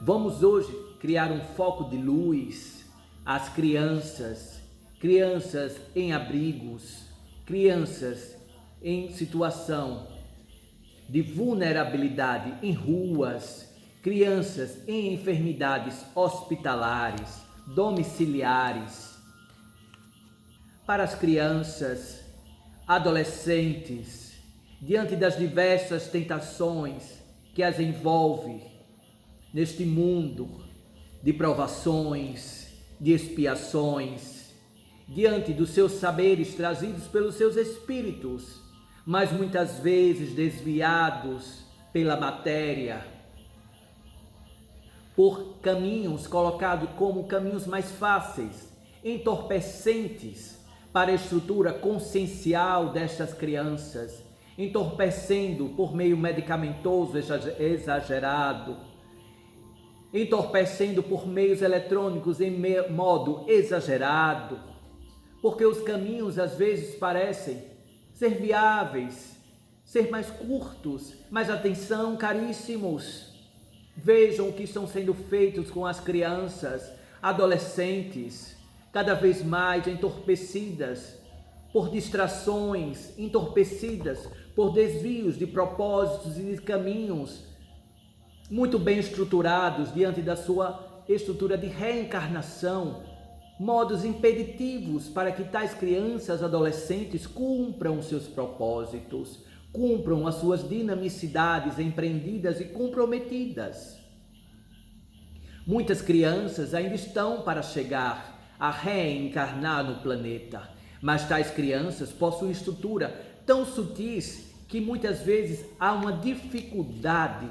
Vamos hoje criar um foco de luz às crianças, crianças em abrigos, crianças em situação de vulnerabilidade em ruas, crianças em enfermidades hospitalares, domiciliares. Para as crianças, adolescentes, diante das diversas tentações que as envolve neste mundo de provações, de expiações, diante dos seus saberes trazidos pelos seus espíritos, mas muitas vezes desviados pela matéria, por caminhos colocados como caminhos mais fáceis, entorpecentes para a estrutura consciencial destas crianças, entorpecendo por meio medicamentoso exagerado, entorpecendo por meios eletrônicos em modo exagerado, porque os caminhos às vezes parecem ser viáveis, ser mais curtos, mas atenção, caríssimos, vejam o que estão sendo feitos com as crianças, adolescentes, cada vez mais entorpecidas por distrações, entorpecidas por desvios de propósitos e de caminhos muito bem estruturados diante da sua estrutura de reencarnação, modos impeditivos para que tais crianças, adolescentes cumpram seus propósitos, cumpram as suas dinamicidades empreendidas e comprometidas. Muitas crianças ainda estão para chegar a reencarnar no planeta, mas tais crianças possuem estrutura tão sutis que muitas vezes há uma dificuldade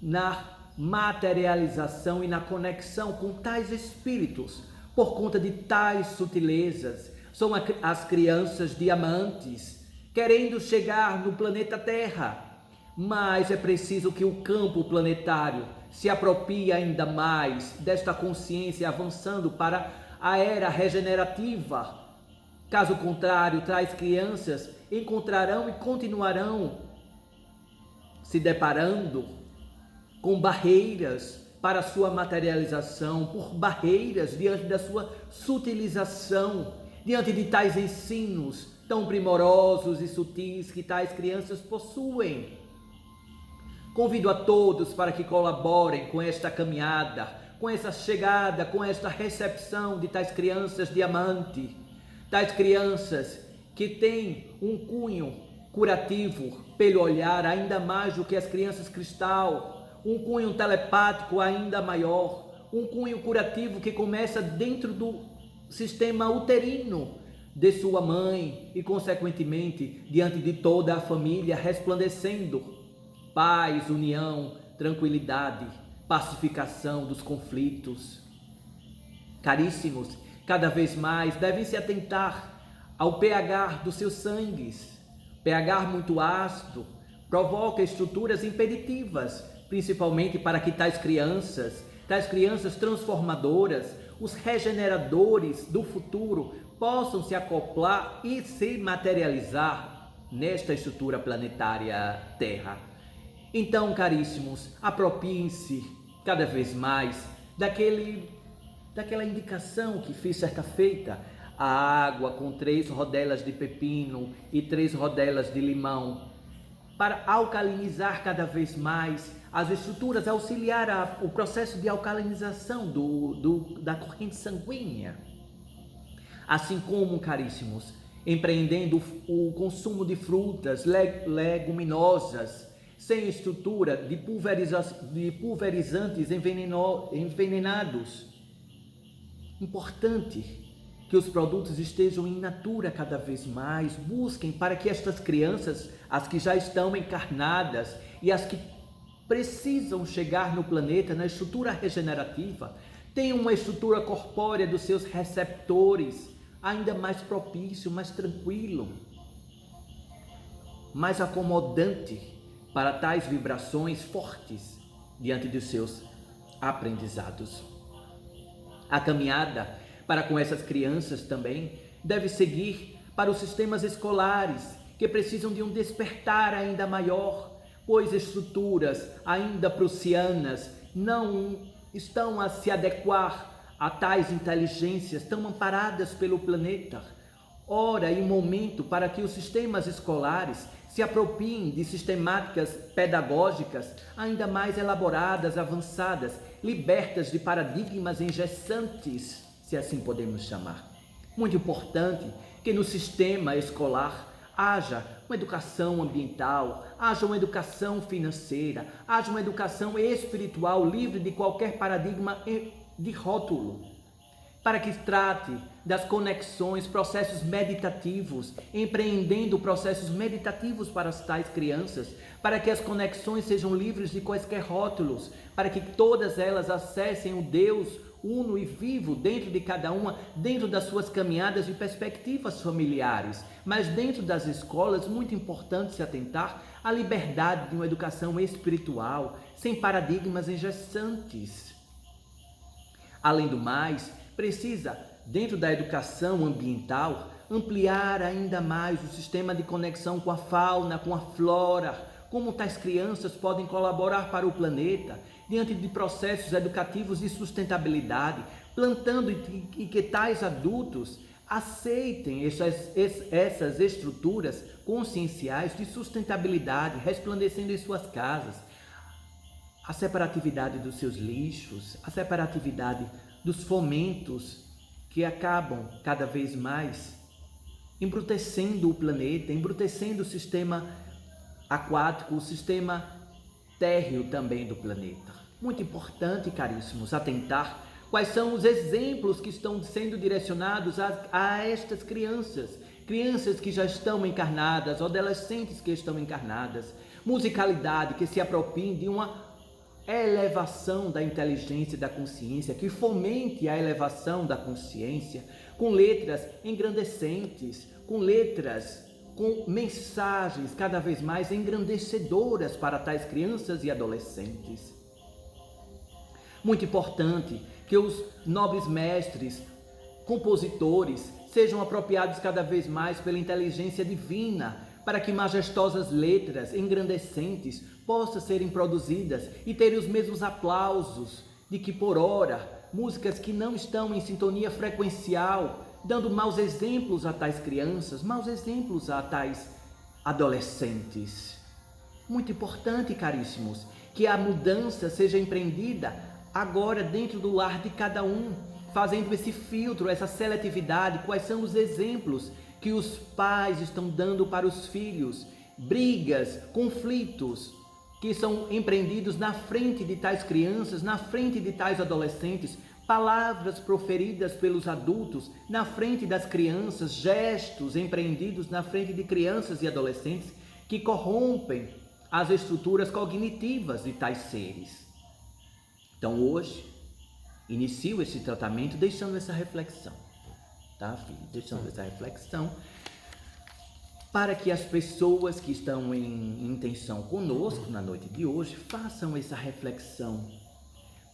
na materialização e na conexão com tais espíritos por conta de tais sutilezas. São as crianças diamantes querendo chegar no planeta Terra, mas é preciso que o campo planetário se aproprie ainda mais desta consciência, avançando para a era regenerativa. Caso contrário, tais crianças encontrarão e continuarão se deparando com barreiras para a sua materialização, por barreiras diante da sua sutilização, diante de tais ensinos tão primorosos e sutis que tais crianças possuem. Convido a todos para que colaborem com esta caminhada, com essa chegada, com esta recepção de tais crianças diamante, tais crianças que têm um cunho curativo pelo olhar ainda mais do que as crianças cristal, um cunho telepático ainda maior, um cunho curativo que começa dentro do sistema uterino de sua mãe e, consequentemente, diante de toda a família, resplandecendo paz, união, tranquilidade, pacificação dos conflitos. Caríssimos, cada vez mais devem se atentar ao pH dos seus sangues. pH muito ácido provoca estruturas impeditivas, principalmente para que tais crianças transformadoras, os regeneradores do futuro, possam se acoplar e se materializar nesta estrutura planetária Terra. Então, caríssimos, apropiem-se cada vez mais daquela indicação que fiz certa feita: a água com 3 rodelas de pepino e 3 rodelas de limão, para alcalinizar cada vez mais as estruturas, auxiliar o processo de alcalinização da corrente sanguínea. Assim como, caríssimos, empreendendo o consumo de frutas, leguminosas, sem estrutura de pulverizantes envenenados. Importante que os produtos estejam in natura cada vez mais, busquem para que estas crianças, as que já estão encarnadas e as que precisam chegar no planeta na estrutura regenerativa, tenham uma estrutura corpórea dos seus receptores ainda mais propício, mais tranquilo, mais acomodante para tais vibrações fortes diante dos seus aprendizados. A caminhada para com essas crianças também deve seguir para os sistemas escolares, que precisam de um despertar ainda maior, pois estruturas ainda prussianas não estão a se adequar a tais inteligências tão amparadas pelo planeta. Hora e momento para que os sistemas escolares se apropriem de sistemáticas pedagógicas ainda mais elaboradas, avançadas, libertas de paradigmas engessantes, se assim podemos chamar. Muito importante que no sistema escolar haja uma educação ambiental, haja uma educação financeira, haja uma educação espiritual livre de qualquer paradigma de rótulo, para que trate das conexões, processos meditativos, empreendendo processos meditativos para as tais crianças, para que as conexões sejam livres de quaisquer rótulos, para que todas elas acessem o Deus uno e vivo dentro de cada uma, dentro das suas caminhadas e perspectivas familiares. Mas dentro das escolas, muito importante se atentar à liberdade de uma educação espiritual, sem paradigmas engessantes. Além do mais, precisa, dentro da educação ambiental, ampliar ainda mais o sistema de conexão com a fauna, com a flora, como tais crianças podem colaborar para o planeta, diante de processos educativos de sustentabilidade, plantando e que tais adultos aceitem essas estruturas conscienciais de sustentabilidade, resplandecendo em suas casas, a separatividade dos seus lixos, a separatividade dos fomentos que acabam cada vez mais embrutecendo o planeta, embrutecendo o sistema aquático, o sistema térreo também do planeta. Muito importante, caríssimos, atentar quais são os exemplos que estão sendo direcionados a estas crianças que já estão encarnadas, adolescentes que estão encarnadas, musicalidade que se apropriem de uma elevação da inteligência e da consciência, que fomente a elevação da consciência, com letras engrandecentes, com mensagens cada vez mais engrandecedoras para tais crianças e adolescentes. Muito importante que os nobres mestres, compositores, sejam apropriados cada vez mais pela inteligência divina, para que majestosas letras engrandecentes possam serem produzidas e terem os mesmos aplausos de que por ora músicas que não estão em sintonia frequencial, dando maus exemplos a tais crianças, maus exemplos a tais adolescentes. Muito importante, caríssimos, que a mudança seja empreendida agora dentro do lar de cada um, fazendo esse filtro, essa seletividade, quais são os exemplos que os pais estão dando para os filhos, brigas, conflitos que são empreendidos na frente de tais crianças, na frente de tais adolescentes, palavras proferidas pelos adultos na frente das crianças, gestos empreendidos na frente de crianças e adolescentes que corrompem as estruturas cognitivas de tais seres. Então hoje, inicio esse tratamento deixando essa reflexão, tá, filho? Deixando essa reflexão para que as pessoas que estão em intenção conosco na noite de hoje façam essa reflexão,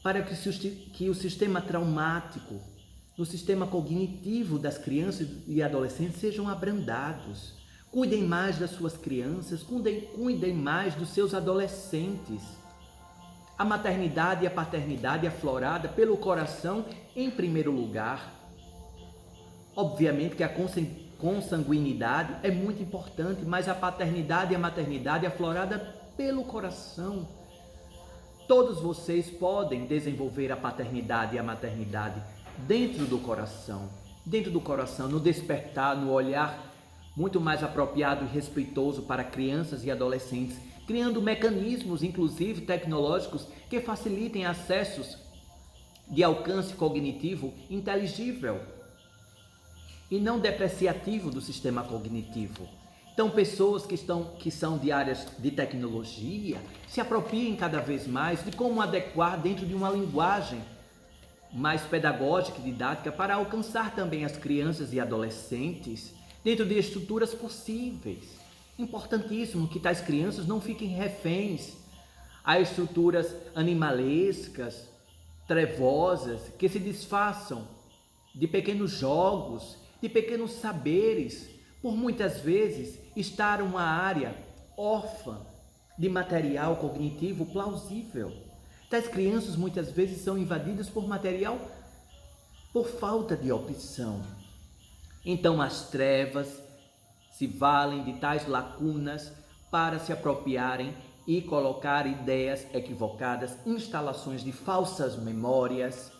para que o sistema traumático, o sistema cognitivo das crianças e adolescentes sejam abrandados. Cuidem mais das suas crianças, cuidem mais dos seus adolescentes. A maternidade e a paternidade aflorada pelo coração em primeiro lugar. Obviamente que a consanguinidade é muito importante, mas a paternidade e a maternidade aflorada pelo coração. Todos vocês podem desenvolver a paternidade e a maternidade dentro do coração, no despertar, no olhar muito mais apropriado e respeitoso para crianças e adolescentes, criando mecanismos, inclusive tecnológicos, que facilitem acessos de alcance cognitivo inteligível e não depreciativo do sistema cognitivo. Então, pessoas que são de áreas de tecnologia se apropriem cada vez mais de como adequar dentro de uma linguagem mais pedagógica e didática para alcançar também as crianças e adolescentes dentro de estruturas possíveis. Importantíssimo que tais crianças não fiquem reféns a estruturas animalescas, trevosas, que se desfaçam de pequenos jogos, de pequenos saberes, por muitas vezes estar uma área órfã de material cognitivo plausível. Tais crianças muitas vezes são invadidas por material por falta de opção. Então as trevas se valem de tais lacunas para se apropriarem e colocar ideias equivocadas, instalações de falsas memórias,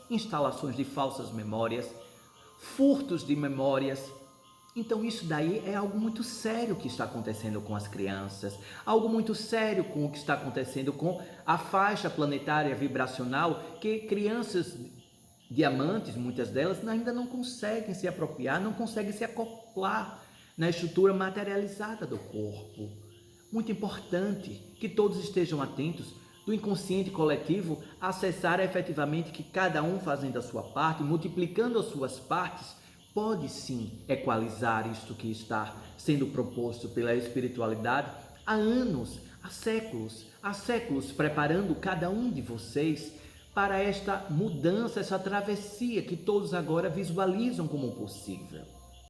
furtos de memórias. Então isso daí é algo muito sério que está acontecendo com as crianças, algo muito sério com o que está acontecendo com a faixa planetária vibracional, que crianças diamantes, muitas delas, ainda não conseguem se apropriar, não conseguem se acoplar na estrutura materializada do corpo. Muito importante que todos estejam atentos do inconsciente coletivo, acessar efetivamente que cada um fazendo a sua parte, multiplicando as suas partes, pode sim equalizar isto que está sendo proposto pela espiritualidade há anos, há séculos, preparando cada um de vocês para esta mudança, essa travessia que todos agora visualizam como possível.